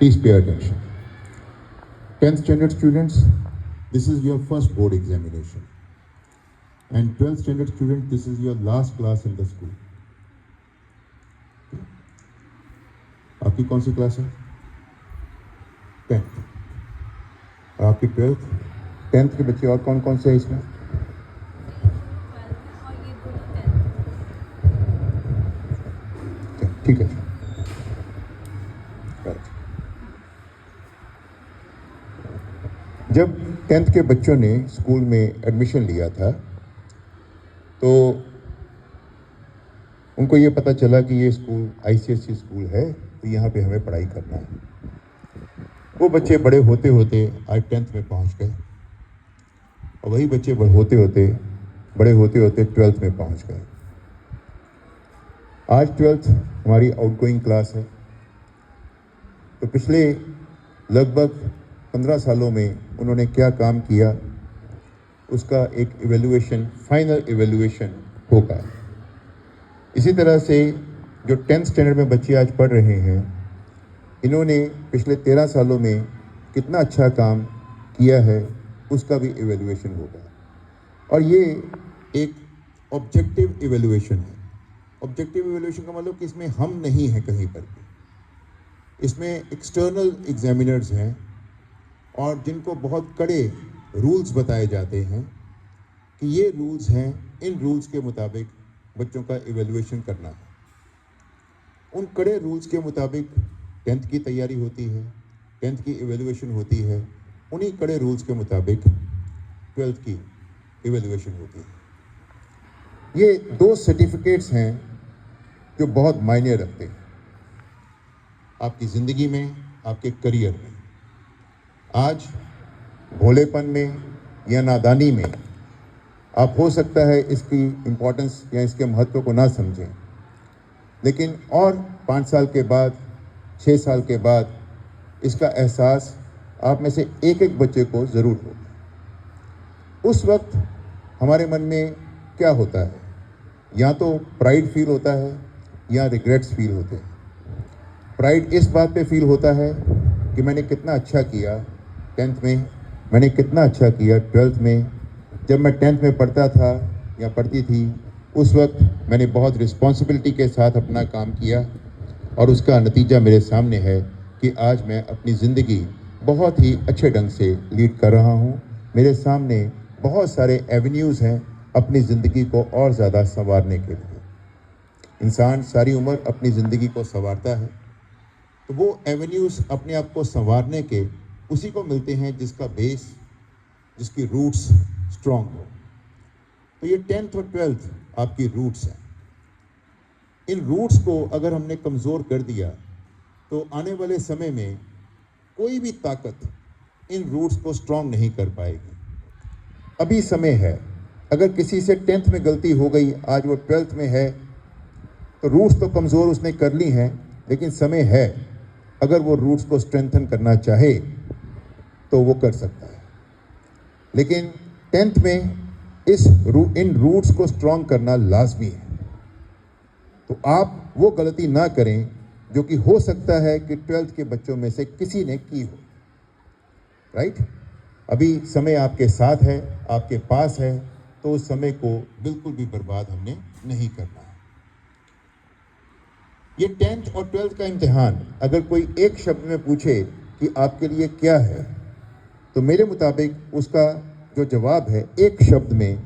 Please pay attention. 10th standard students, this is your first board examination. And 12th standard student, this is your last class in the school. आपकी कौन सी class है? 10th. और आपकी 12th? 10th के बच्चे और कौन कौन से हैं इसमें? ठीक है. जब 10th के बच्चों ने स्कूल में एडमिशन लिया था तो उनको ये पता चला कि ये स्कूल ICSE स्कूल है, तो यहाँ पे हमें पढ़ाई करना है। वो बच्चे बड़े होते होते आज 10th में पहुँच गए और वही बच्चे बड़े होते होते 12th में पहुँच गए। आज 12th हमारी आउटगोइंग क्लास है। तो पिछले लगभग 15 सालों में उन्होंने क्या काम किया, उसका एक इवैल्यूएशन, फाइनल इवैल्यूएशन होगा। इसी तरह से जो 10th स्टैंडर्ड में बच्चे आज पढ़ रहे हैं, इन्होंने पिछले 13 सालों में कितना अच्छा काम किया है, उसका भी इवैल्यूएशन होगा। और ये एक ऑब्जेक्टिव इवैल्यूएशन है। ऑब्जेक्टिव इवैल्यूएशन का मतलब कि इसमें हम नहीं हैं कहीं पर भी, इसमें एक्सटर्नल एग्जामिनर्स हैं और जिनको बहुत कड़े रूल्स बताए जाते हैं कि ये रूल्स हैं, इन रूल्स के मुताबिक बच्चों का इवैल्यूएशन करना है। उन कड़े रूल्स के मुताबिक 10th की तैयारी होती है, 10th की इवैल्यूएशन होती है, उन्हीं कड़े रूल्स के मुताबिक 12th की इवैल्यूएशन होती है। ये 2 सर्टिफिकेट्स हैं जो बहुत मायने रखते हैं आपकी ज़िंदगी में, आपके करियर में। आज भोलेपन में या नादानी में आप हो सकता है इसकी इम्पोर्टेंस या इसके महत्व को ना समझें, लेकिन और 5 साल के बाद, 6 साल के बाद इसका एहसास आप में से एक बच्चे को ज़रूर होगा। उस वक्त हमारे मन में क्या होता है? या तो प्राइड फील होता है या रिग्रेट्स फील होते हैं। प्राइड इस बात पे फील होता है कि मैंने कितना अच्छा किया 10th में, मैंने कितना अच्छा किया 12th में। जब मैं 10th में पढ़ता था या पढ़ती थी, उस वक्त मैंने बहुत रिस्पॉन्सिबिलिटी के साथ अपना काम किया और उसका नतीजा मेरे सामने है कि आज मैं अपनी ज़िंदगी बहुत ही अच्छे ढंग से लीड कर रहा हूँ। मेरे सामने बहुत सारे एवेन्यूज़ हैं अपनी ज़िंदगी को और ज़्यादा संवारने के लिए। इंसान सारी उम्र अपनी ज़िंदगी को संवारता है, तो वो एवेन्यूज़ अपने आप को संवारने के उसी को मिलते हैं जिसका बेस, जिसकी रूट्स स्ट्रॉन्ग हो। तो ये 10th और 12th आपकी रूट्स हैं। इन रूट्स को अगर हमने कमज़ोर कर दिया तो आने वाले समय में कोई भी ताकत इन रूट्स को स्ट्रॉन्ग नहीं कर पाएगी। अभी समय है। अगर किसी से 10th में गलती हो गई, आज वो 12th में है, तो रूट्स तो कमज़ोर उसने कर ली हैं, लेकिन समय है। अगर वो रूट्स को स्ट्रेंथन करना चाहे तो वो कर सकता है। लेकिन 10th में इन रूट्स को स्ट्रॉन्ग करना लाजमी है। तो आप वो गलती ना करें जो कि हो सकता है कि 12th के बच्चों में से किसी ने की हो। राइट? अभी समय आपके साथ है, आपके पास है, तो उस समय को बिल्कुल भी बर्बाद हमने नहीं करना है। ये 10th और 12th का इम्तिहान अगर कोई एक शब्द में पूछे कि आपके लिए क्या है, तो मेरे मुताबिक उसका जो जवाब है एक शब्द में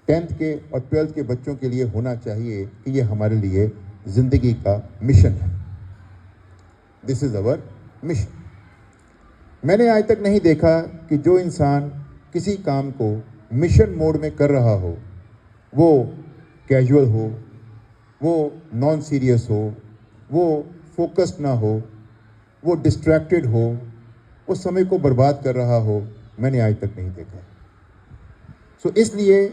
10th के और 12th के बच्चों के लिए होना चाहिए कि ये हमारे लिए ज़िंदगी का मिशन है। This is our mission. मैंने आज तक नहीं देखा कि जो इंसान किसी काम को मिशन मोड में कर रहा हो, वो कैजुअल हो, वो नॉन सीरियस हो, वो फोकस्ड ना हो, वो डिस्ट्रैक्टेड हो, वो समय को बर्बाद कर रहा हो। मैंने आज तक नहीं देखा। सो इसलिए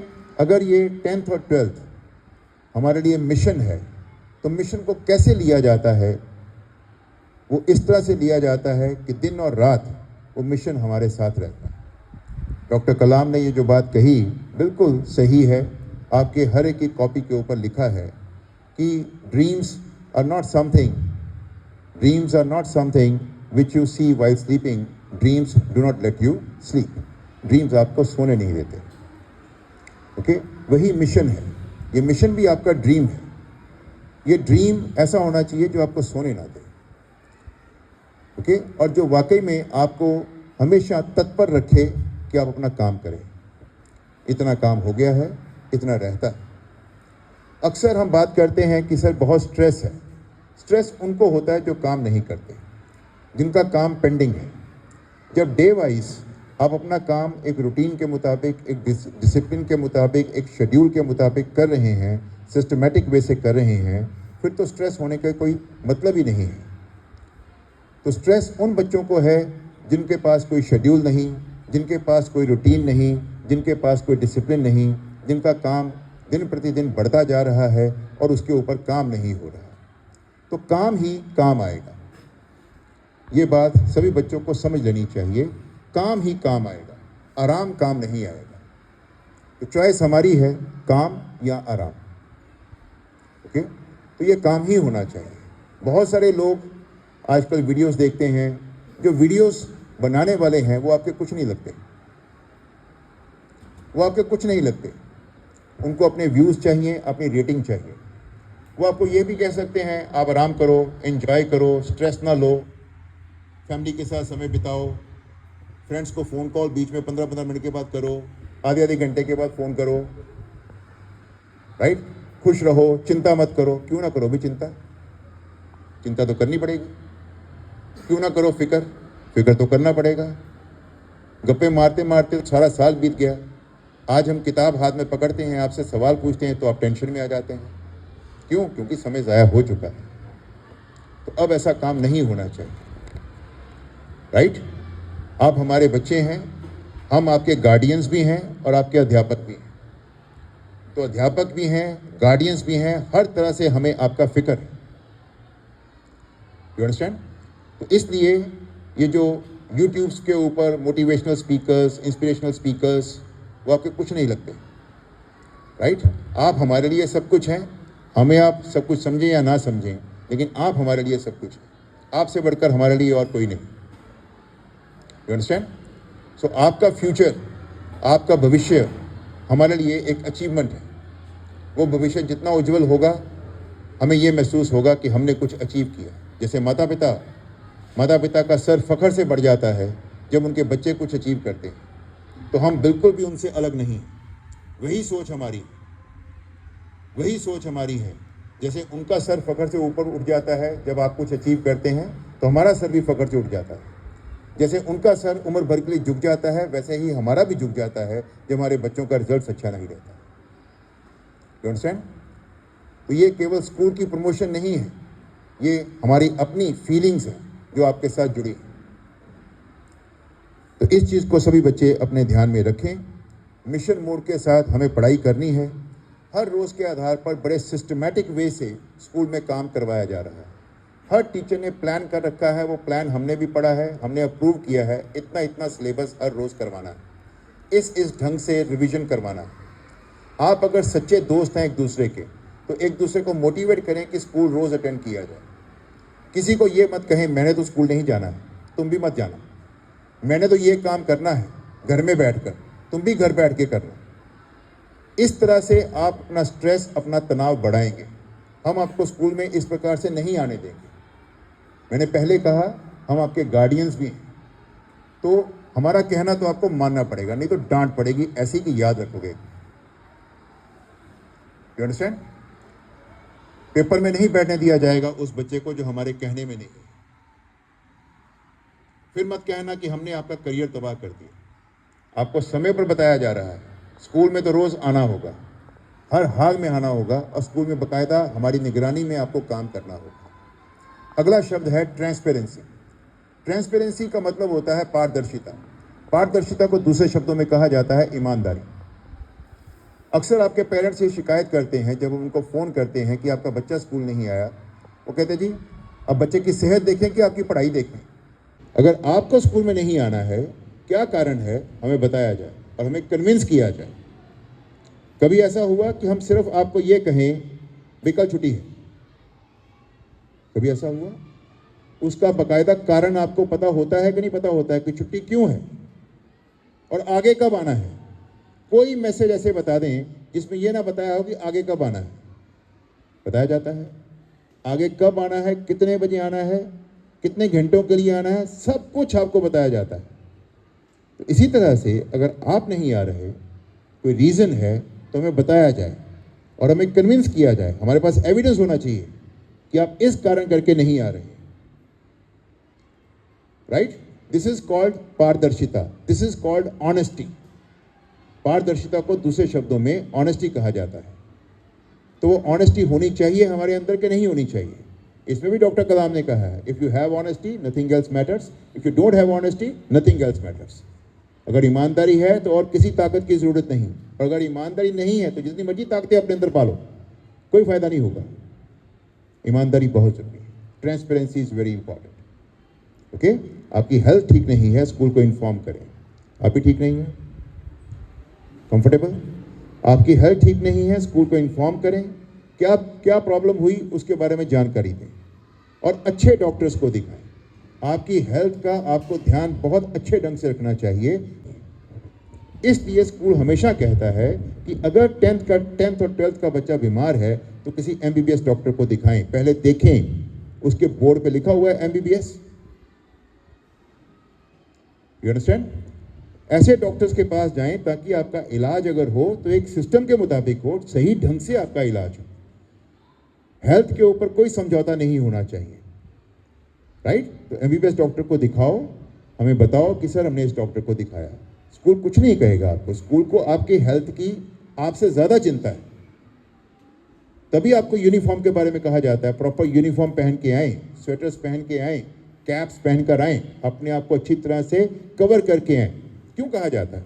अगर ये 10th और 12th हमारे लिए मिशन है, तो मिशन को कैसे लिया जाता है? वो इस तरह से लिया जाता है कि दिन और रात वो मिशन हमारे साथ रहता है। डॉक्टर कलाम ने ये जो बात कही बिल्कुल सही है। आपके हर एक की कॉपी के ऊपर लिखा है कि dreams are not something which you see while sleeping, dreams do not let you sleep. Dreams आपको सोने नहीं देते. ओके, वही मिशन है. ये मिशन भी आपका ड्रीम है. ये ड्रीम ऐसा होना चाहिए जो आपको सोने ना दे. ओके, और जो वाकई में आपको हमेशा तत्पर रखे कि आप अपना काम करें. इतना काम हो गया है, इतना रहता है. अक्सर हम बात करते हैं कि सर बहुत स्ट्रेस है. स्ट्रेस उनको होता है जो काम नहीं करते, जिनका काम पेंडिंग है. जब डे वाइज आप अपना काम एक रूटीन के मुताबिक, एक डिसिप्लिन के मुताबिक, एक शेड्यूल के मुताबिक कर रहे हैं, सिस्टमेटिक वे से कर रहे हैं, फिर तो स्ट्रेस होने का कोई मतलब ही नहीं है. तो स्ट्रेस उन बच्चों को है जिनके पास कोई शेड्यूल नहीं, जिनके पास कोई रूटीन नहीं, जिनके पास कोई डिसिप्लिन नहीं, जिनका काम दिन प्रतिदिन बढ़ता जा रहा है और उसके ऊपर काम नहीं हो रहा. तो काम ही काम आएगा. ये बात सभी बच्चों को समझ लेनी चाहिए. काम ही काम आएगा, आराम काम नहीं आएगा. तो चॉइस हमारी है, काम या आराम. ओके, तो ये काम ही होना चाहिए. बहुत सारे लोग आजकल वीडियोस देखते हैं. जो वीडियोस बनाने वाले हैं वो आपके कुछ नहीं लगते. वो आपके कुछ नहीं लगते. उनको अपने व्यूज़ चाहिए, अपनी रेटिंग चाहिए. वो आपको ये भी कह सकते हैं आप आराम करो, एंजॉय करो, स्ट्रेस ना लो, फैमिली के साथ समय बिताओ, फ्रेंड्स को फ़ोन कॉल बीच में 15-15 मिनट के बाद करो, आधे घंटे के बाद फ़ोन करो, राइट. खुश रहो, चिंता मत करो. क्यों ना करो भी चिंता? चिंता तो करनी पड़ेगी. क्यों ना करो फिक्र तो करना पड़ेगा. गप्पे मारते मारते सारा साल बीत गया. आज हम किताब हाथ में पकड़ते हैं, आपसे सवाल पूछते हैं तो आप टेंशन में आ जाते हैं. क्यों? क्योंकि समय ज़ाया हो चुका है. तो अब ऐसा काम नहीं होना चाहिए, राइट. आप हमारे बच्चे हैं, हम आपके गार्डियंस भी हैं और आपके अध्यापक भी हैं. तो अध्यापक भी हैं, गार्डियंस भी हैं, हर तरह से हमें आपका फिक्र है. You understand? तो इसलिए ये जो यूट्यूब्स के ऊपर मोटिवेशनल स्पीकर्स, इंस्पिरेशनल स्पीकर्स, वो आपके कुछ नहीं लगते, राइट. आप हमारे लिए सब कुछ हैं. हमें आप सब कुछ समझें या ना समझें, लेकिन आप हमारे लिए सब कुछ हैं. आपसे बढ़कर हमारे लिए और कोई नहीं. You understand? सो आपका फ्यूचर, आपका भविष्य हमारे लिए एक अचीवमेंट है. वो भविष्य जितना उज्जवल होगा, हमें ये महसूस होगा कि हमने कुछ अचीव किया. जैसे माता पिता का सर फख्र से बढ़ जाता है जब उनके बच्चे कुछ अचीव करते हैं. तो हम बिल्कुल भी उनसे अलग नहीं हैं. वही सोच हमारी है. जैसे उनका सर फख्र से ऊपर उठ जाता है जब आप कुछ अचीव करते हैं, तो हमारा सर भी फख्र से उठ जाता है. जैसे उनका सर उम्र भर के लिए झुक जाता है, वैसे ही हमारा भी झुक जाता है जब हमारे बच्चों का रिजल्ट अच्छा नहीं रहता. You understand? तो ये केवल स्कूल की प्रमोशन नहीं है, ये हमारी अपनी फीलिंग्स है जो आपके साथ जुड़ी है. तो इस चीज़ को सभी बच्चे अपने ध्यान में रखें. मिशन मोड के साथ हमें पढ़ाई करनी है. हर रोज़ के आधार पर बड़े सिस्टमैटिक वे से स्कूल में काम करवाया जा रहा है. हर टीचर ने प्लान कर रखा है, वो प्लान हमने भी पढ़ा है, हमने अप्रूव किया है. इतना सिलेबस हर रोज़ करवाना है, इस ढंग से रिवीजन करवाना है. आप अगर सच्चे दोस्त हैं एक दूसरे के, तो एक दूसरे को मोटिवेट करें कि स्कूल रोज़ अटेंड किया जाए. किसी को ये मत कहें मैंने तो स्कूल नहीं जाना है, तुम भी मत जाना. मैंने तो ये काम करना है घर में बैठकर, तुम भी घर बैठ के करना. इस तरह से आप अपना स्ट्रेस, अपना तनाव बढ़ाएंगे. हम आपको स्कूल में इस प्रकार से नहीं आने देंगे. मैंने पहले कहा हम आपके गार्डियंस भी हैं, तो हमारा कहना तो आपको मानना पड़ेगा, नहीं तो डांट पड़ेगी ऐसी कि याद रखोगे. You understand? पेपर में नहीं बैठने दिया जाएगा उस बच्चे को जो हमारे कहने में नहीं है. फिर मत कहना कि हमने आपका करियर तबाह कर दिया. आपको समय पर बताया जा रहा है, स्कूल में तो रोज़ आना होगा, हर हाल में आना होगा, और स्कूल में बाकायदा हमारी निगरानी में आपको काम करना होगा. अगला शब्द है ट्रांसपेरेंसी. ट्रांसपेरेंसी का मतलब होता है पारदर्शिता. पारदर्शिता को दूसरे शब्दों में कहा जाता है ईमानदारी. अक्सर आपके पेरेंट्स ये शिकायत करते हैं जब हम उनको फ़ोन करते हैं कि आपका बच्चा स्कूल नहीं आया. वो कहते जी अब बच्चे की सेहत देखें कि आपकी पढ़ाई देखें. अगर आपको स्कूल में नहीं आना है, क्या कारण है, हमें बताया जाए और हमें कन्विंस किया जाए. कभी ऐसा हुआ कि हम सिर्फ आपको ये कहें भी कल छुट्टी है? कभी ऐसा हुआ? उसका बाकायदा कारण आपको पता होता है कि नहीं पता होता है कि छुट्टी क्यों है और आगे कब आना है। कोई मैसेज ऐसे बता दें जिसमें यह ना बताया हो कि आगे कब आना है। बताया जाता है आगे कब आना है, कितने बजे आना है, कितने घंटों के लिए आना है, सब कुछ आपको बताया जाता है। तो इसी तरह से अगर आप नहीं आ रहे, कोई रीज़न है तो हमें बताया जाए और हमें कन्विंस किया जाए, हमारे पास एविडेंस होना चाहिए कि आप इस कारण करके नहीं आ रहे। राइट, दिस इज कॉल्ड पारदर्शिता, दिस इज कॉल्ड ऑनेस्टी। पारदर्शिता को दूसरे शब्दों में ऑनेस्टी कहा जाता है। तो वो ऑनेस्टी होनी चाहिए हमारे अंदर के नहीं होनी चाहिए। इसमें भी डॉक्टर कलाम ने कहा है, if you have honesty nothing else matters, if you don't have honesty nothing else matters. अगर ईमानदारी है तो और किसी ताकत की ज़रूरत नहीं, और अगर ईमानदारी नहीं है तो जितनी मर्जी ताकतें अपने अंदर पालो, कोई फ़ायदा नहीं होगा। ईमानदारी बहुत ज़रूरी है। Transparency is very important. Okay, आपकी हेल्थ ठीक नहीं है, स्कूल को इन्फॉर्म करें। आप भी ठीक नहीं है, कंफर्टेबल, आपकी हेल्थ ठीक नहीं है, स्कूल को इन्फॉर्म करें, क्या प्रॉब्लम हुई उसके बारे में जानकारी दें और अच्छे डॉक्टर्स को दिखाएं। आपकी हेल्थ का आपको ध्यान बहुत अच्छे ढंग से रखना चाहिए। इसलिए स्कूल हमेशा कहता है कि अगर 10th और 12th का बच्चा बीमार है तो किसी MBBS डॉक्टर को दिखाएं, पहले देखें उसके बोर्ड पे लिखा हुआ है MBBS। You understand? ऐसे डॉक्टर्स के पास जाएं ताकि आपका इलाज अगर हो तो एक सिस्टम के मुताबिक हो, सही ढंग से आपका इलाज हो। हेल्थ के ऊपर कोई समझौता नहीं होना चाहिए। राइट, तो MBBS डॉक्टर को दिखाओ, हमें बताओ कि सर हमने इस डॉक्टर को दिखाया। स्कूल कुछ नहीं कहेगा आपको, स्कूल को आपके हेल्थ की आपसे ज़्यादा चिंता है। तभी आपको यूनिफॉर्म के बारे में कहा जाता है, प्रॉपर यूनिफॉर्म पहन के आएँ, स्वेटर्स पहन के आएँ, कैप्स पहन कर आएँ, अपने आप को अच्छी तरह से कवर करके आएँ। क्यों कहा जाता है?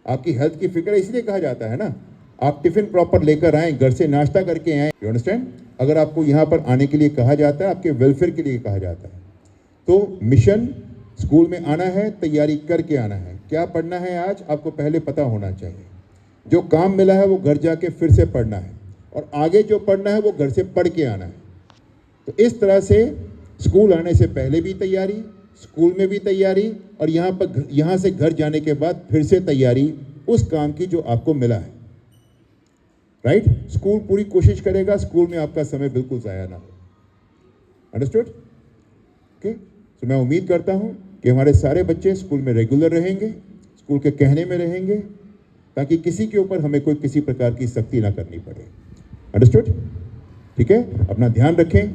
आपकी हेल्थ की फिक्र इसलिए कहा जाता है ना। आप टिफिन प्रॉपर लेकर आएँ, घर से नाश्ता करके आएँ। You understand? अगर आपको यहाँ पर आने के लिए कहा जाता है, आपके वेलफेयर के लिए कहा जाता है। तो मिशन स्कूल में आना है, तैयारी करके आना है। क्या पढ़ना है आज आपको पहले पता होना चाहिए। जो काम मिला है वो घर जाके फिर से पढ़ना है, और आगे जो पढ़ना है वो घर से पढ़ के आना है। तो इस तरह से स्कूल आने से पहले भी तैयारी, स्कूल में भी तैयारी, और यहाँ से घर जाने के बाद फिर से तैयारी उस काम की जो आपको मिला है। राइट, स्कूल पूरी कोशिश करेगा स्कूल में आपका समय बिल्कुल ज़ाया ना हो। अंडरस्टूड? ओके, तो मैं उम्मीद करता हूँ कि हमारे सारे बच्चे स्कूल में रेगुलर रहेंगे, स्कूल के कहने में रहेंगे, ताकि किसी के ऊपर हमें कोई किसी प्रकार की सख्ती ना करनी पड़े। अंडरस्टूड? ठीक है, अपना ध्यान रखें,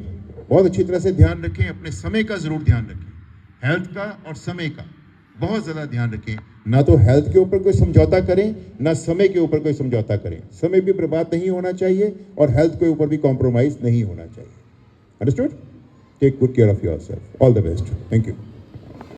बहुत अच्छी तरह से ध्यान रखें, अपने समय का ज़रूर ध्यान रखें, हेल्थ का और समय का बहुत ज़्यादा ध्यान रखें। ना तो हेल्थ के ऊपर कोई समझौता करें, ना समय के ऊपर कोई समझौता करें। समय भी बर्बाद नहीं होना चाहिए और हेल्थ के ऊपर भी कॉम्प्रोमाइज़ नहीं होना चाहिए। Understood? Take good care of yourself. All the best. Thank you.